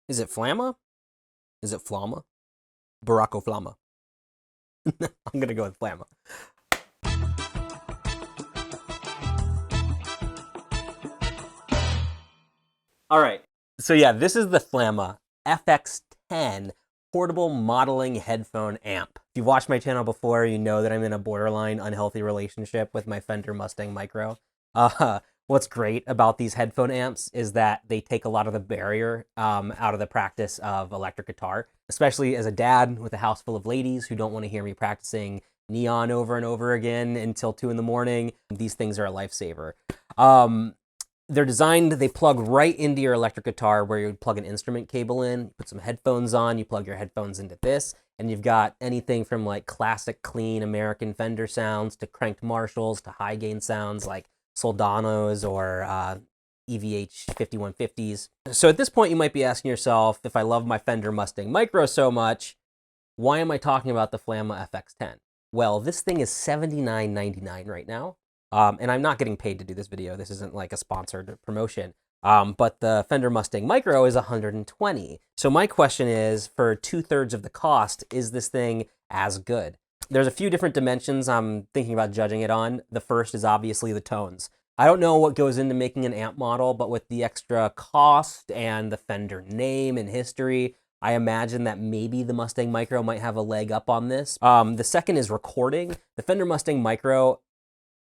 Is it Flamma? Is it Flamma? Baracco Flamma. I'm gonna go with Flamma. All right. So yeah, this is the Flamma FX10 portable modeling headphone amp. If you've watched my channel before, you know that I'm in a borderline unhealthy relationship with my Fender Mustang Micro. What's great about these headphone amps is that they take a lot of the barrier out of the practice of electric guitar, especially as a dad with a house full of ladies who don't want to hear me practicing Neon over and over again until 2 in the morning. These things are a lifesaver. They're designed, they plug right into your electric guitar where you would plug an instrument cable in, put some headphones on, you plug your headphones into this, and you've got anything from like classic, clean American Fender sounds to cranked Marshalls to high gain sounds like Soldanos or EVH 5150s. So at this point, you might be asking yourself, if I love my Fender Mustang Micro so much, why am I talking about the Flamma FX10? Well, this thing is $79.99 right now. And I'm not getting paid to do this video. This isn't like a sponsored promotion. But the Fender Mustang Micro is $120. So my question is, for 2/3 of the cost, is this thing as good? There's a few different dimensions I'm thinking about judging it on. The first is obviously the tones. I don't know what goes into making an amp model, but with the extra cost and the Fender name and history, I imagine that maybe the Mustang Micro might have a leg up on this. The second is recording. The Fender Mustang Micro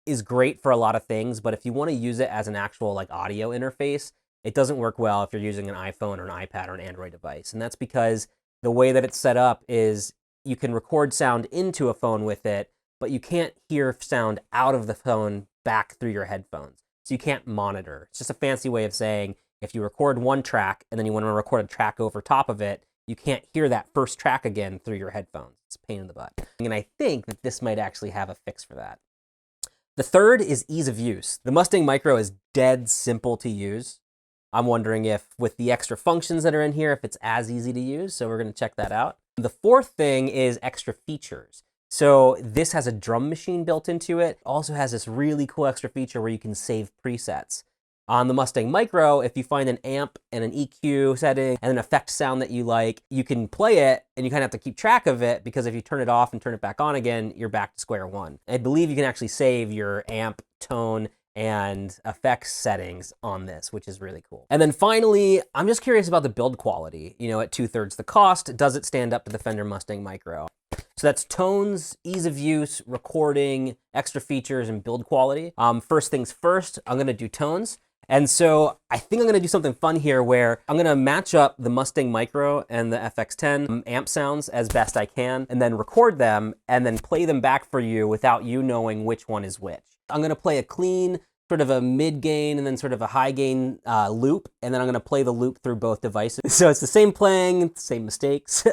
is great for a lot of things, but if you want to use it as an actual like audio interface, it doesn't work well if you're using an iPhone or an iPad or an Android device. And that's because the way that it's set up is you can record sound into a phone with it, but you can't hear sound out of the phone back through your headphones. So you can't monitor. It's just a fancy way of saying if you record one track and then you want to record a track over top of it, you can't hear that first track again through your headphones. It's a pain in the butt. And I think that this might actually have a fix for that. The third is ease of use. The Mustang Micro is dead simple to use. I'm wondering if with the extra functions that are in here, if it's as easy to use, so we're gonna check that out. The fourth thing is extra features. So this has a drum machine built into it. Also has this really cool extra feature where you can save presets. On the Mustang Micro, if you find an amp and an EQ setting and an effect sound that you like, you can play it and you kind of have to keep track of it because if you turn it off and turn it back on again, you're back to square one. I believe you can actually save your amp, tone, and effects settings on this, which is really cool. And then finally, I'm just curious about the build quality. You know, at 2/3 the cost, does it stand up to the Fender Mustang Micro? So that's tones, ease of use, recording, extra features, and build quality. First things first, I'm gonna do tones. And so I think I'm gonna do something fun here where I'm gonna match up the Mustang Micro and the FX10 amp sounds as best I can, and then record them and then play them back for you without you knowing which one is which. I'm gonna play a clean, sort of a mid gain and then sort of a high gain loop, and then I'm gonna play the loop through both devices. So it's the same playing, same mistakes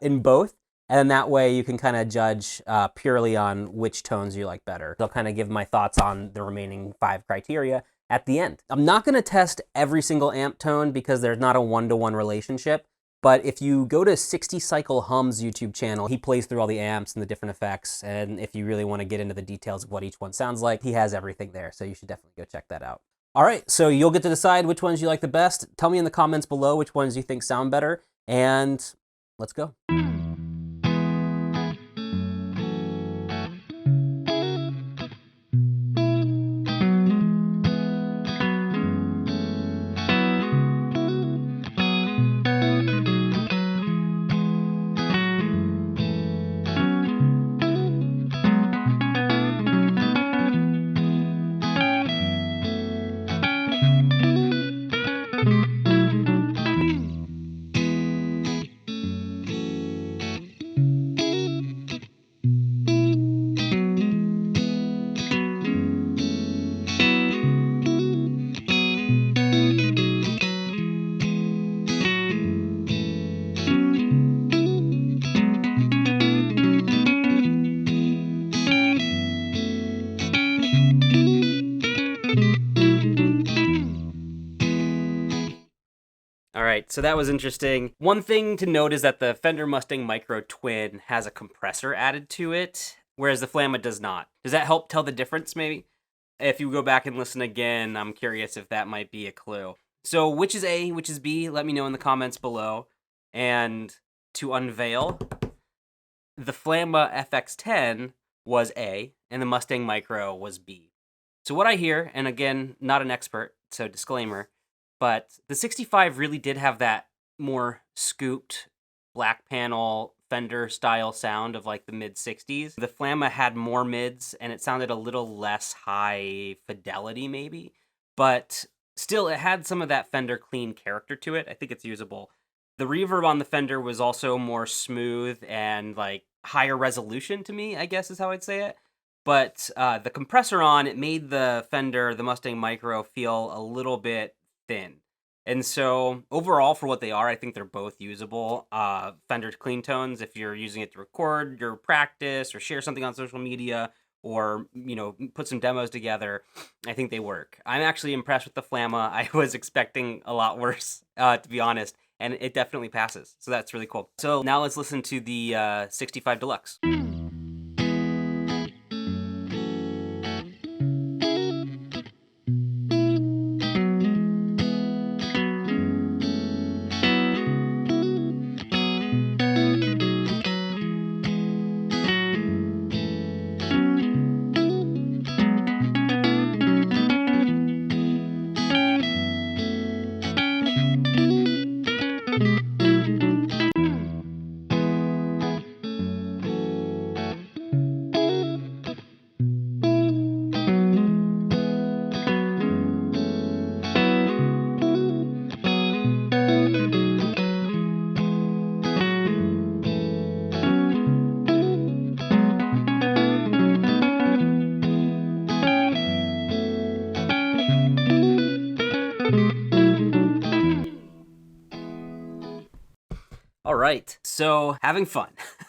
in both. And that way you can kind of judge purely on which tones you like better. I'll kind of give my thoughts on the remaining 5 criteria at the end. I'm not gonna test every single amp tone because there's not a one-to-one relationship, but if you go to 60 Cycle Hum's YouTube channel, he plays through all the amps and the different effects, and if you really wanna get into the details of what each one sounds like, he has everything there, so you should definitely go check that out. All right, so you'll get to decide which ones you like the best. Tell me in the comments below which ones you think sound better, and let's go. All right, so that was interesting. One thing to note is that the Fender Mustang Micro Twin has a compressor added to it, whereas the Flamma does not. Does that help tell the difference, maybe? If you go back and listen again, I'm curious if that might be a clue. So which is A, which is B? Let me know in the comments below. And to unveil, the Flamma FX10 was A, and the Mustang Micro was B. So what I hear, and again, not an expert, so disclaimer, but the 65 really did have that more scooped black panel Fender style sound of like the mid 60s. The Flamma had more mids and it sounded a little less high fidelity maybe, but still it had some of that Fender clean character to it. I think it's usable. The reverb on the Fender was also more smooth and like higher resolution to me, I guess is how I'd say it. But the compressor on, it made the Fender, the Mustang Micro, feel a little bit thin. And so overall, for what they are, I think they're both usable. Fender clean tones, if you're using it to record your practice or share something on social media or, you know, put some demos together, I think they work. I'm actually impressed with the Flamma. I was expecting a lot worse, to be honest, and it definitely passes. So that's really cool. So now let's listen to the 65 Deluxe. All right, so having fun.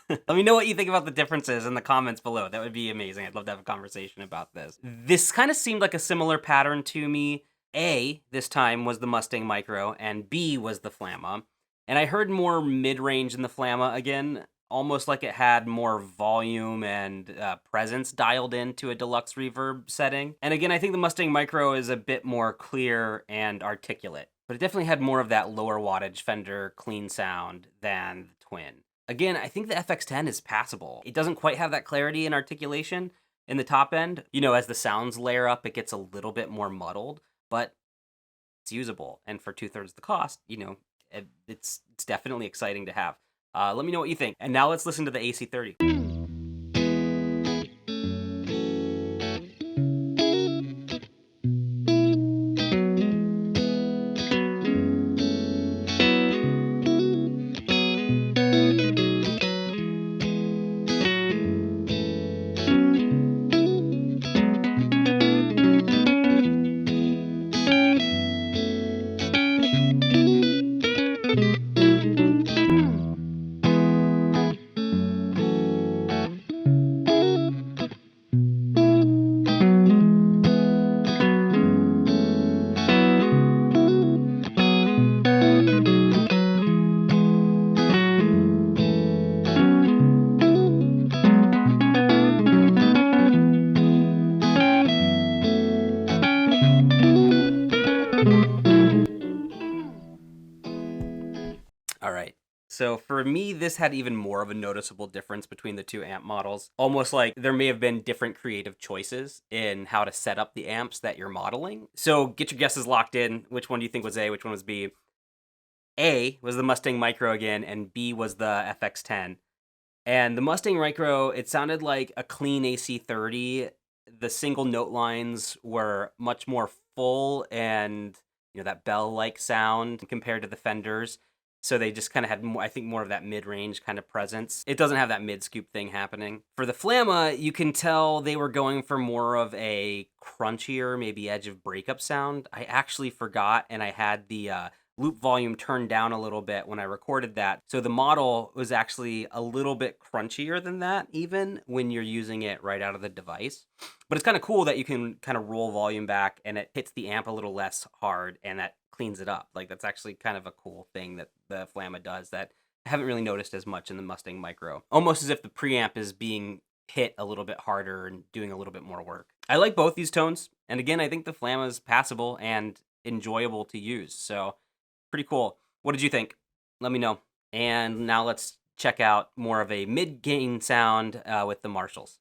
Let me know what you think about the differences in the comments below. That would be amazing. I'd love to have a conversation about this. This kind of seemed like a similar pattern to me. A, this time, was the Mustang Micro, and B was the Flamma. And I heard more mid-range in the Flamma again, almost like it had more volume and presence dialed into a deluxe reverb setting. And again, I think the Mustang Micro is a bit more clear and articulate, but it definitely had more of that lower wattage Fender clean sound than the Twin. Again, I think the FX10 is passable. It doesn't quite have that clarity and articulation in the top end. You know, as the sounds layer up, it gets a little bit more muddled, but it's usable. And for 2/3 the cost, you know, it's definitely exciting to have. Let me know what you think. And now let's listen to the AC30. All right. So for me, this had even more of a noticeable difference between the two amp models. Almost like there may have been different creative choices in how to set up the amps that you're modeling. So get your guesses locked in. Which one do you think was A? Which one was B? A was the Mustang Micro again, and B was the FX10. And the Mustang Micro, it sounded like a clean AC30. The single note lines were much more full and, you know, that bell-like sound compared to the Fenders. So they just kind of had, more, I think, more of that mid-range kind of presence. It doesn't have that mid-scoop thing happening. For the Flamma, you can tell they were going for more of a crunchier, maybe edge of breakup sound. I actually forgot, and I had the loop volume turned down a little bit when I recorded that. So the model was actually a little bit crunchier than that, even when you're using it right out of the device. But it's kind of cool that you can kind of roll volume back and it hits the amp a little less hard and that cleans it up. Like, that's actually kind of a cool thing that the Flamma does that I haven't really noticed as much in the Mustang Micro. Almost as if the preamp is being hit a little bit harder and doing a little bit more work. I like both these tones. And again, I think the Flamma is passable and enjoyable to use. So pretty cool. What did you think? Let me know. And now let's check out more of a mid-gain sound with the Marshalls.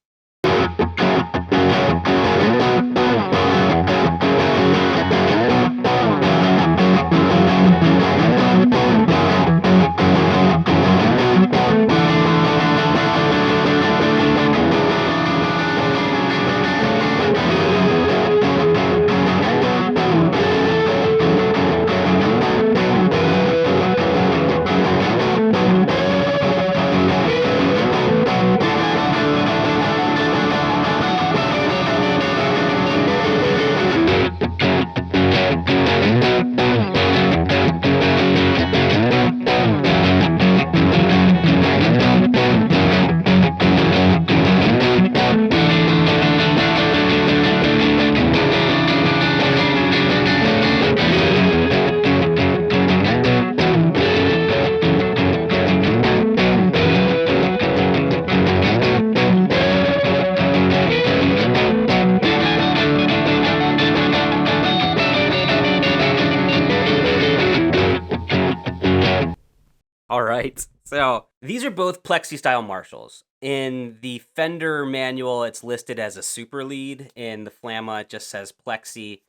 All right. So these are both Plexi style Marshalls. In the Fender manual, it's listed as a super lead. In the Flamma, it just says Plexi.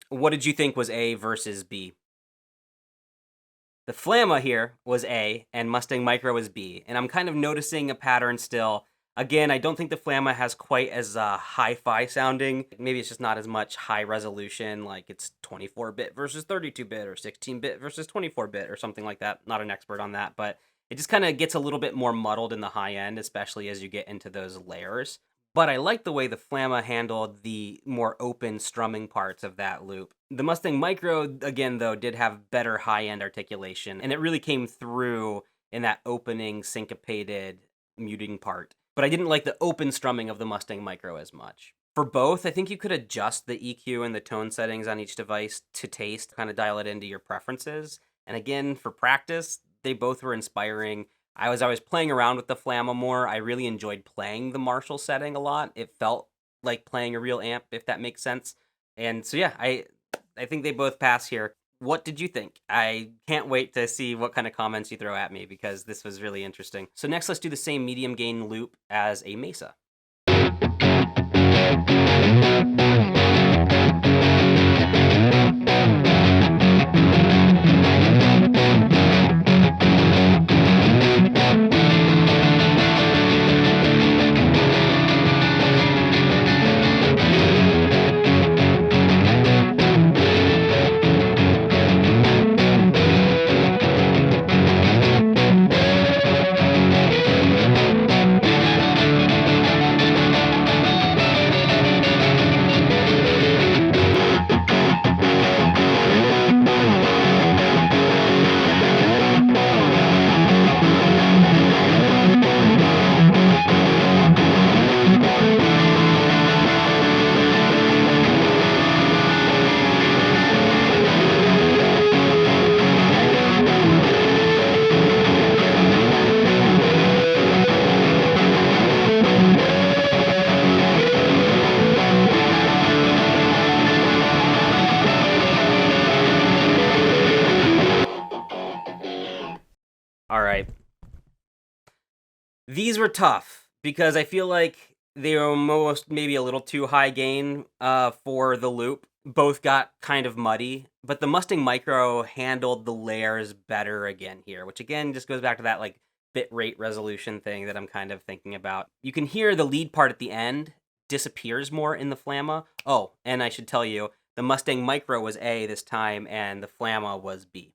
What did you think was A versus B? The Flamma here was A, and Mustang Micro was B. And I'm kind of noticing a pattern still. Again, I don't think the Flamma has quite as hi-fi sounding. Maybe it's just not as much high resolution, like it's 24-bit versus 32-bit or 16-bit versus 24-bit or something like that. Not an expert on that, but it just kind of gets a little bit more muddled in the high end, especially as you get into those layers. But I like the way the Flamma handled the more open strumming parts of that loop. The Mustang Micro, again, though, did have better high-end articulation, and it really came through in that opening syncopated muting part. But I didn't like the open strumming of the Mustang Micro as much. For both, I think you could adjust the EQ and the tone settings on each device to taste, kind of dial it into your preferences. And again, for practice, they both were inspiring. I was always playing around with the Flamma more. I really enjoyed playing the Marshall setting a lot. It felt like playing a real amp, if that makes sense. And so yeah, I think they both pass here. What did you think? I can't wait to see what kind of comments you throw at me because this was really interesting. So next, let's do the same medium gain loop as a Mesa. All right. These were tough because I feel like they were almost maybe a little too high gain for the loop. Both got kind of muddy, but the Mustang Micro handled the layers better again here, which again just goes back to that like bit rate resolution thing that I'm kind of thinking about. You can hear the lead part at the end disappears more in the Flamma. Oh, and I should tell you, the Mustang Micro was A this time, and the Flamma was B.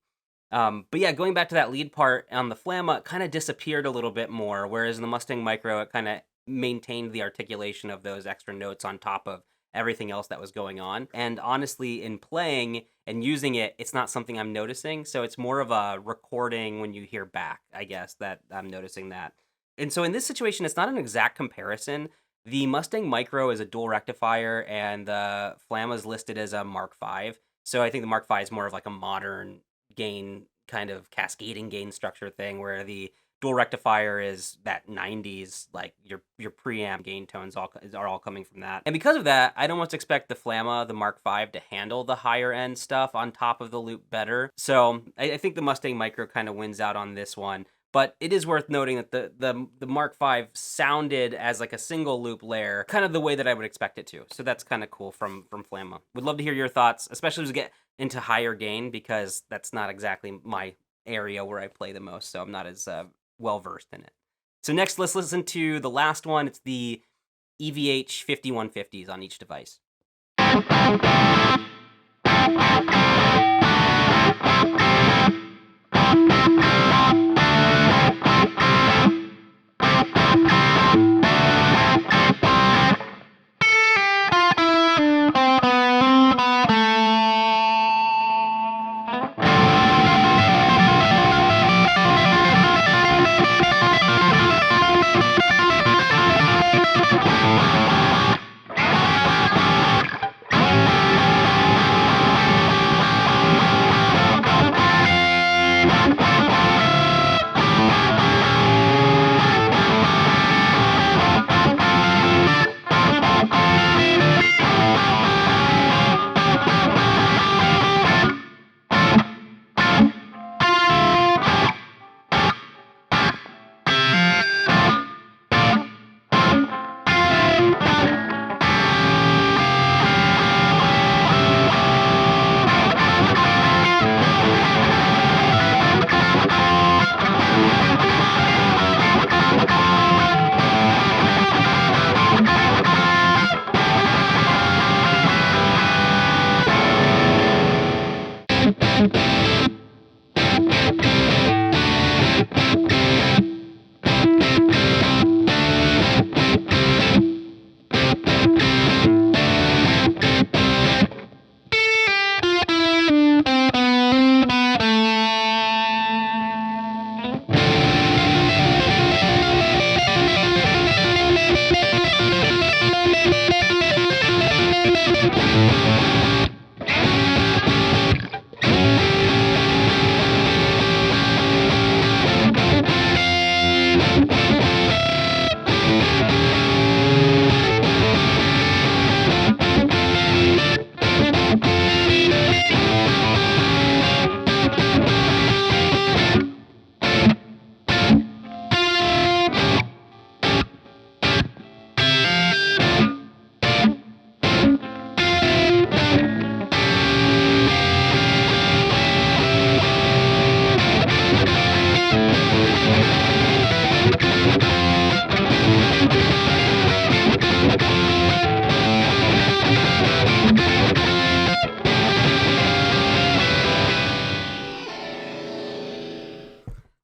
But yeah, going back to that lead part on the Flamma, it kind of disappeared a little bit more, whereas in the Mustang Micro, it kind of maintained the articulation of those extra notes on top of everything else that was going on. And honestly, in playing and using it, it's not something I'm noticing. So it's more of a recording when you hear back, I guess, that I'm noticing that. And so in this situation, it's not an exact comparison. The Mustang Micro is a dual rectifier, and the Flamma is listed as a Mark V. So I think the Mark V is more of like a modern gain kind of cascading gain structure thing where the dual rectifier is that 90s, like your preamp gain tones are all coming from that. And because of that, I'd almost expect the Flamma, the Mark V, to handle the higher end stuff on top of the loop better. So I think the Mustang Micro kind of wins out on this one. But it is worth noting that the Mark V sounded as like a single loop layer, kind of the way that I would expect it to. So that's kind of cool from Flamma. Would love to hear your thoughts, especially as we get into higher gain, because that's not exactly my area where I play the most, so I'm not as well versed in it. So next, let's listen to the last one. It's the EVH 5150s on each device.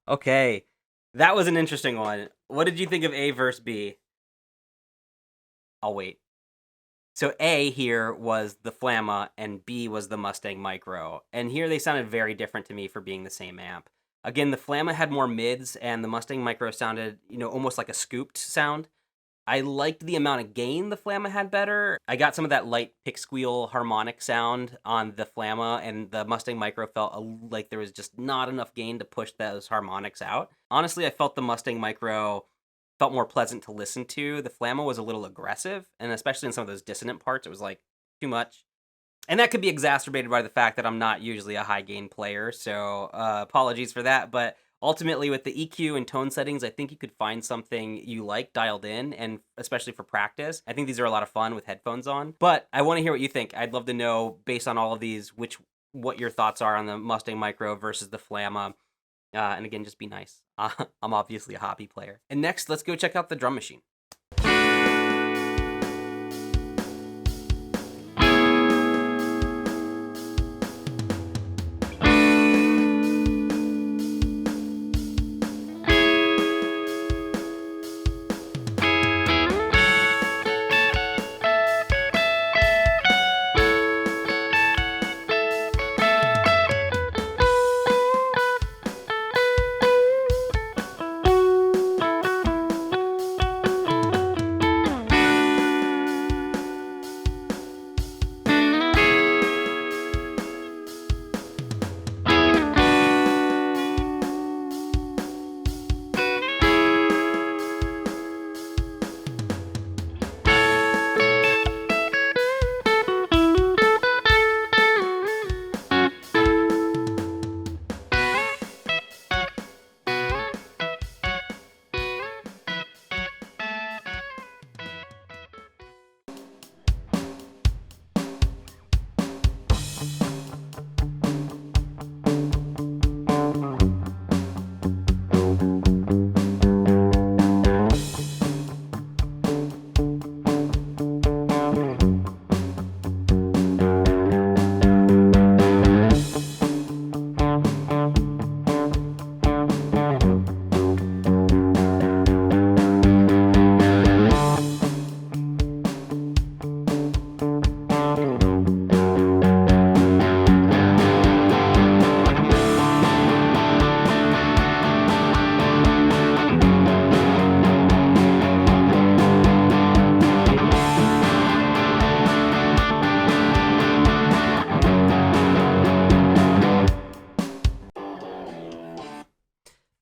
Okay, that was an interesting one. What did you think of A versus B? I'll wait. So A here was the Flamma and B was the Mustang Micro. And here they sounded very different to me for being the same amp. Again, the Flamma had more mids and the Mustang Micro sounded, almost like a scooped sound. I liked the amount of gain the Flamma had better. I got some of that light pick squeal harmonic sound on the Flamma, and the Mustang Micro felt like there was just not enough gain to push those harmonics out. Honestly, I felt the Mustang Micro felt more pleasant to listen to. The Flamma was a little aggressive, and especially in some of those dissonant parts, it was like too much. And that could be exacerbated by the fact that I'm not usually a high gain player, so apologies for that, but ultimately, with the EQ and tone settings, I think you could find something you like dialed in, and especially for practice. I think these are a lot of fun with headphones on. But I want to hear what you think. I'd love to know, based on all of these, what your thoughts are on the Mustang Micro versus the Flamma. And again, just be nice. I'm obviously a hobby player. And next, let's go check out the drum machine.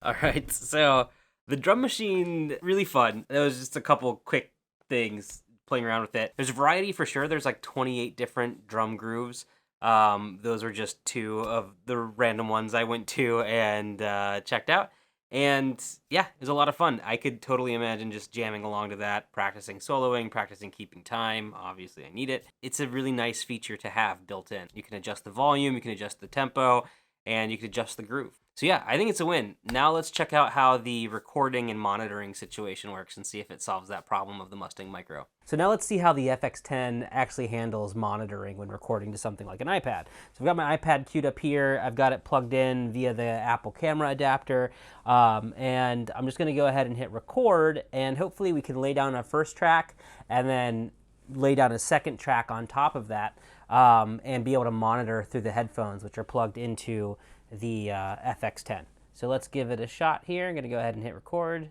All right, so the drum machine, really fun. It was just a couple quick things playing around with it. There's variety for sure. There's like 28 different drum grooves. Those are just two of the random ones I went to and checked out. And yeah, it was a lot of fun. I could totally imagine just jamming along to that, practicing soloing, practicing keeping time. Obviously, I need it. It's a really nice feature to have built in. You can adjust the volume, you can adjust the tempo, and you can adjust the groove. So yeah, I think it's a win. Now let's check out how the recording and monitoring situation works and see if it solves that problem of the Mustang Micro. So now let's see how the FX10 actually handles monitoring when recording to something like an iPad. So I've got my iPad queued up here. I've got it plugged in via the Apple camera adapter. And I'm just going to go ahead and hit record. And hopefully we can lay down a first track and then lay down a second track on top of that and be able to monitor through the headphones, which are plugged into the FX10. So let's give it a shot here. I'm going to go ahead and hit record.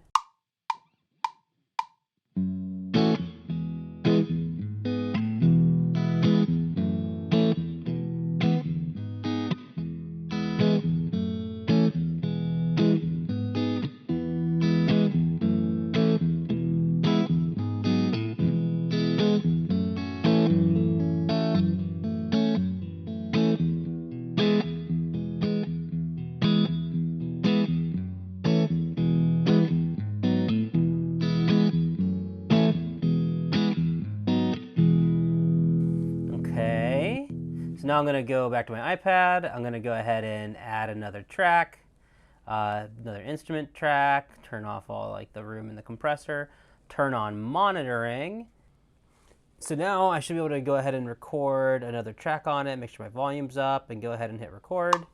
So now I'm going to go back to my iPad. I'm going to go ahead and add another track, another instrument track, turn off all like the room and the compressor, turn on monitoring. So now I should be able to go ahead and record another track on it, make sure my volume's up, and go ahead and hit record.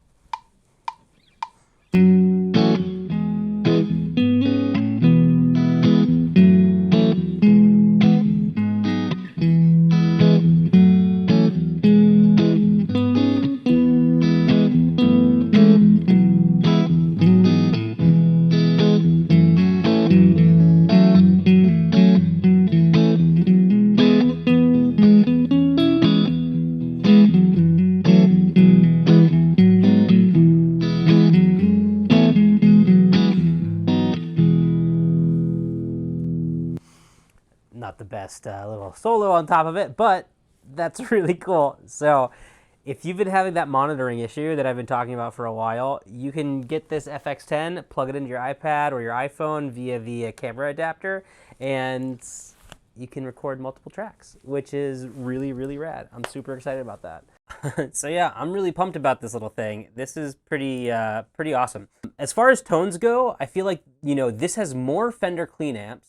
Not the best little solo on top of it, but that's really cool. So if you've been having that monitoring issue that I've been talking about for a while, you can get this FX10, plug it into your iPad or your iPhone via the camera adapter, and you can record multiple tracks, which is really, really rad. I'm super excited about that. So yeah, I'm really pumped about this little thing. This is pretty awesome. As far as tones go, I feel like, this has more Fender clean amps.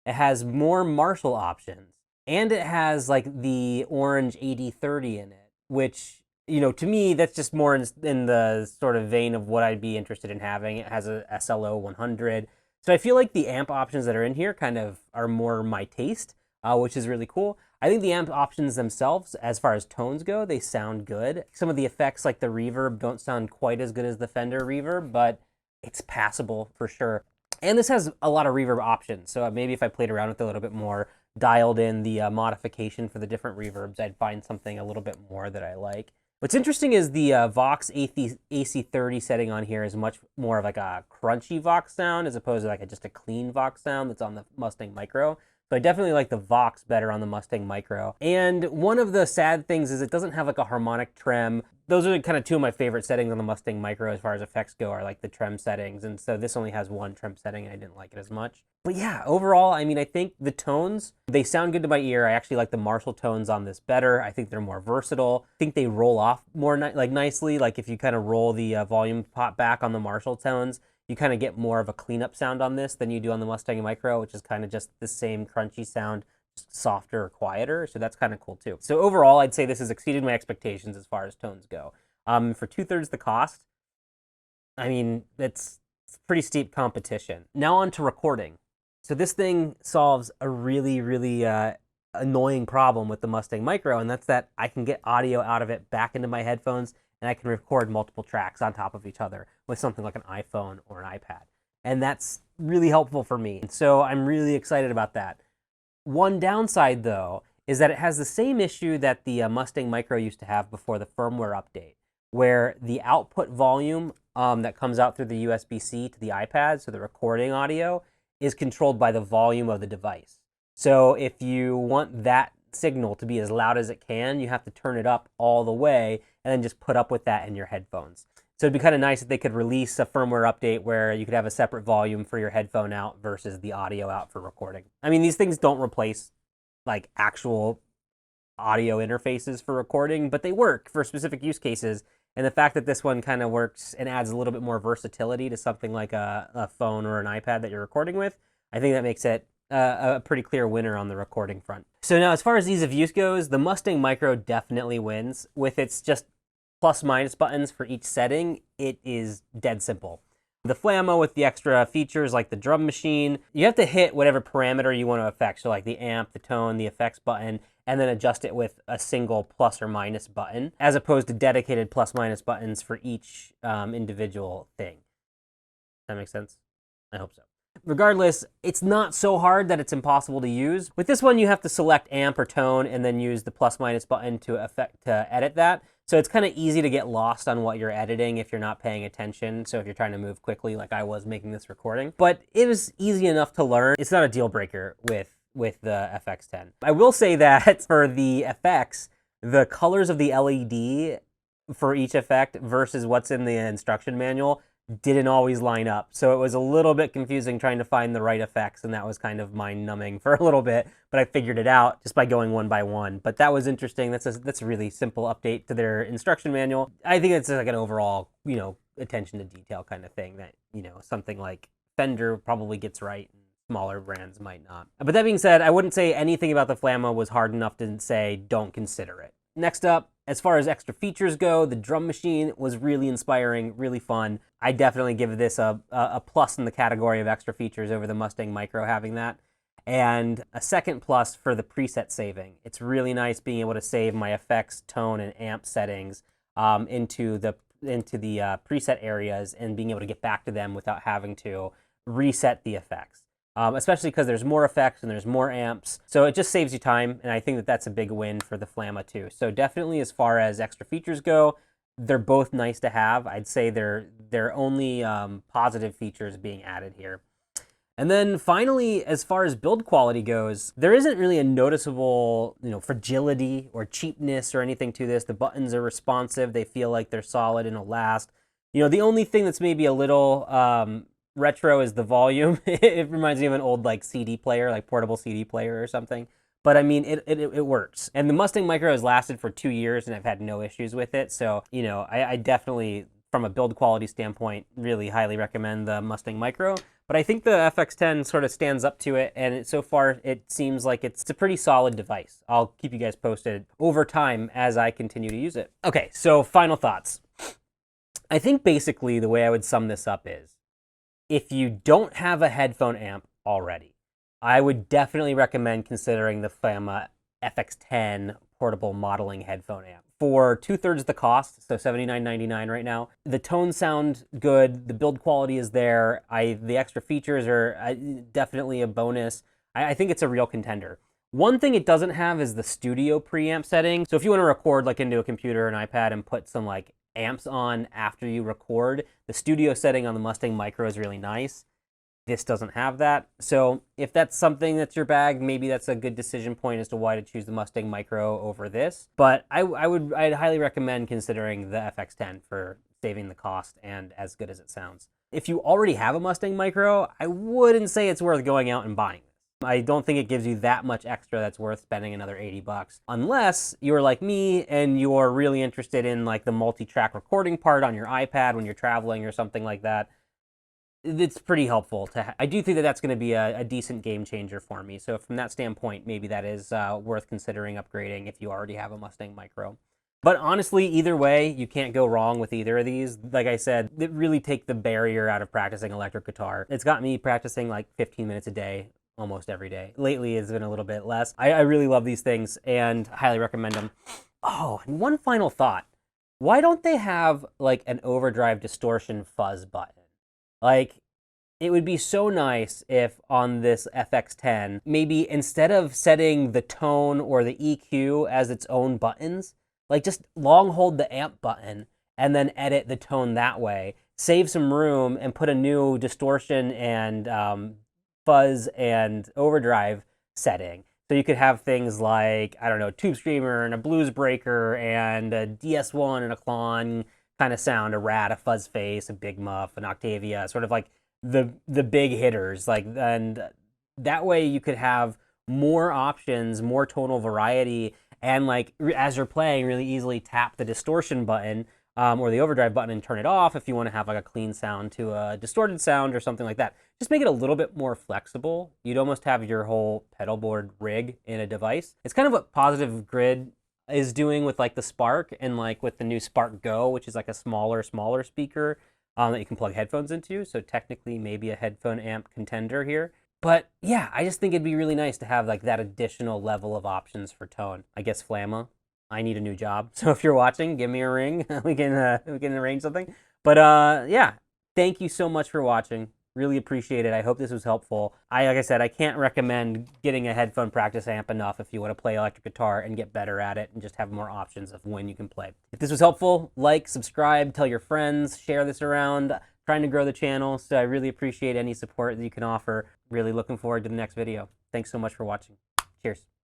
It has more Marshall options, and it has like the orange AC30 in it, which, to me, that's just more in the sort of vein of what I'd be interested in having. It has a SLO 100. So I feel like the amp options that are in here kind of are more my taste, which is really cool. I think the amp options themselves, as far as tones go, they sound good. Some of the effects, like the reverb, don't sound quite as good as the Fender reverb, but it's passable for sure. And this has a lot of reverb options, so maybe if I played around with it a little bit more, dialed in the modification for the different reverbs, I'd find something a little bit more that I like. What's interesting is the Vox AC30 setting on here is much more of like a crunchy Vox sound as opposed to like just a clean Vox sound that's on the Mustang Micro. So I definitely like the Vox better on the Mustang Micro. And one of the sad things is it doesn't have like a harmonic trem. Those are kind of two of my favorite settings on the Mustang Micro as far as effects go, are like the trem settings. And so this only has one trem setting and I didn't like it as much. But yeah, overall, I mean, I think the tones, they sound good to my ear. I actually like the Marshall tones on this better. I think they're more versatile. I think they roll off more nicely. Like if you kind of roll the volume pot back on the Marshall tones, you kind of get more of a cleanup sound on this than you do on the Mustang Micro, which is kind of just the same crunchy sound, just softer or quieter. So that's kind of cool too. So overall, I'd say this has exceeded my expectations as far as tones go. For 2/3 the cost, I mean, it's pretty steep competition. Now on to recording. So this thing solves a really, really annoying problem with the Mustang Micro, and that's that I can get audio out of it back into my headphones, and I can record multiple tracks on top of each other with something like an iPhone or an iPad. And that's really helpful for me. And so I'm really excited about that. One downside, though, is that it has the same issue that the Mustang Micro used to have before the firmware update, where the output volume that comes out through the USB-C to the iPad, so the recording audio, is controlled by the volume of the device. So if you want that signal to be as loud as it can, you have to turn it up all the way and then just put up with that in your headphones. So it'd be kind of nice if they could release a firmware update where you could have a separate volume for your headphone out versus the audio out for recording. I mean, these things don't replace like actual audio interfaces for recording, but they work for specific use cases. And the fact that this one kind of works and adds a little bit more versatility to something like a phone or an iPad that you're recording with, I think that makes it a pretty clear winner on the recording front. So now, as far as ease of use goes, the Mustang Micro definitely wins. With its just plus minus buttons for each setting, it is dead simple. The Flamma with the extra features like the drum machine, you have to hit whatever parameter you want to affect. So like the amp, the tone, the effects button, and then adjust it with a single plus or minus button, as opposed to dedicated plus minus buttons for each individual thing. That makes sense? I hope so. Regardless, it's not so hard that it's impossible to use. With this one, you have to select amp or tone and then use the plus minus button to edit that. So it's kind of easy to get lost on what you're editing if you're not paying attention. So if you're trying to move quickly like I was making this recording. But it was easy enough to learn. It's not a deal breaker with the FX10. I will say that for the effects, the colors of the LED for each effect versus what's in the instruction manual didn't always line up. So it was a little bit confusing trying to find the right effects, and that was kind of mind-numbing for a little bit, but I figured it out just by going one by one. But that was interesting. That's a really simple update to their instruction manual. I think it's like an overall, attention to detail kind of thing that, something like Fender probably gets right, and smaller brands might not. But that being said, I wouldn't say anything about the Flamma was hard enough to say don't consider it. Next up, as far as extra features go, the drum machine was really inspiring, really fun. I definitely give this a plus in the category of extra features over the Mustang Micro having that. And a second plus for the preset saving. It's really nice being able to save my effects, tone, and amp settings into the preset areas and being able to get back to them without having to reset the effects. Especially because there's more effects and there's more amps. So it just saves you time, and I think that that's a big win for the Flamma too. So definitely as far as extra features go, they're both nice to have. I'd say they're only positive features being added here. And then finally, as far as build quality goes, there isn't really a noticeable, fragility or cheapness or anything to this. The buttons are responsive. They feel like they're solid and will last. The only thing that's maybe a little retro is the volume. It reminds me of an old CD player, like portable CD player or something. But I mean, it works. And the Mustang Micro has lasted for 2 years and I've had no issues with it. So, I definitely, from a build quality standpoint, really highly recommend the Mustang Micro. But I think the FX10 sort of stands up to it. And so far, it seems like it's a pretty solid device. I'll keep you guys posted over time as I continue to use it. Okay, so final thoughts. I think basically the way I would sum this up is, if you don't have a headphone amp already, I would definitely recommend considering the Flamma FX10 portable modeling headphone amp. For 2/3 the cost, so $79.99 right now, the tones sound good, the build quality is there, the extra features are definitely a bonus. I think it's a real contender. One thing it doesn't have is the studio preamp setting. So if you want to record into a computer or an iPad and put some amps on after you record, the studio setting on the Mustang Micro is really nice. This doesn't have that. So if that's something that's your bag, maybe that's a good decision point as to why to choose the Mustang Micro over this. But I'd highly recommend considering the FX10 for saving the cost and as good as it sounds. If you already have a Mustang Micro, I wouldn't say it's worth going out and buying. I don't think it gives you that much extra that's worth spending another $80, unless you're like me and you're really interested in the multi-track recording part on your iPad when you're traveling or something like that. It's pretty helpful I do think that that's going to be a decent game changer for me. So from that standpoint, maybe that is worth considering upgrading if you already have a Mustang Micro. But honestly, either way, you can't go wrong with either of these. Like I said, they really take the barrier out of practicing electric guitar. It's got me practicing 15 minutes a day, almost every day. Lately, it's been a little bit less. I really love these things and highly recommend them. Oh, and one final thought. Why don't they have an overdrive distortion fuzz button? It would be so nice if on this FX10, maybe instead of setting the tone or the EQ as its own buttons, just long hold the amp button and then edit the tone that way. Save some room and put a new distortion and fuzz and overdrive setting. So you could have things like, I don't know, Tube Screamer and a Blues Breaker and a DS1 and a Klon kind of sound, a Rat, a Fuzz Face, a Big Muff, an Octavia, sort of like the big hitters. Like, and that way you could have more options, more tonal variety, and like as you're playing, really easily tap the distortion button or the overdrive button and turn it off if you want to have like a clean sound to a distorted sound or something like that. Just make it a little bit more flexible. You'd almost have your whole pedal board rig in a device. It's kind of what Positive Grid is doing with like the Spark and like with the new Spark Go, which is like a smaller speaker that you can plug headphones into. So technically maybe a headphone amp contender here. But yeah, I just think it'd be really nice to have like that additional level of options for tone. I guess Flamma, I need a new job. So if you're watching, give me a ring. we can arrange something. But yeah, thank you so much for watching. Really appreciate it. I hope this was helpful. Like I said, I can't recommend getting a headphone practice amp enough if you want to play electric guitar and get better at it and just have more options of when you can play. If this was helpful, like, subscribe, tell your friends, share this around. Trying to grow the channel, so I really appreciate any support that you can offer. Really looking forward to the next video. Thanks so much for watching. Cheers.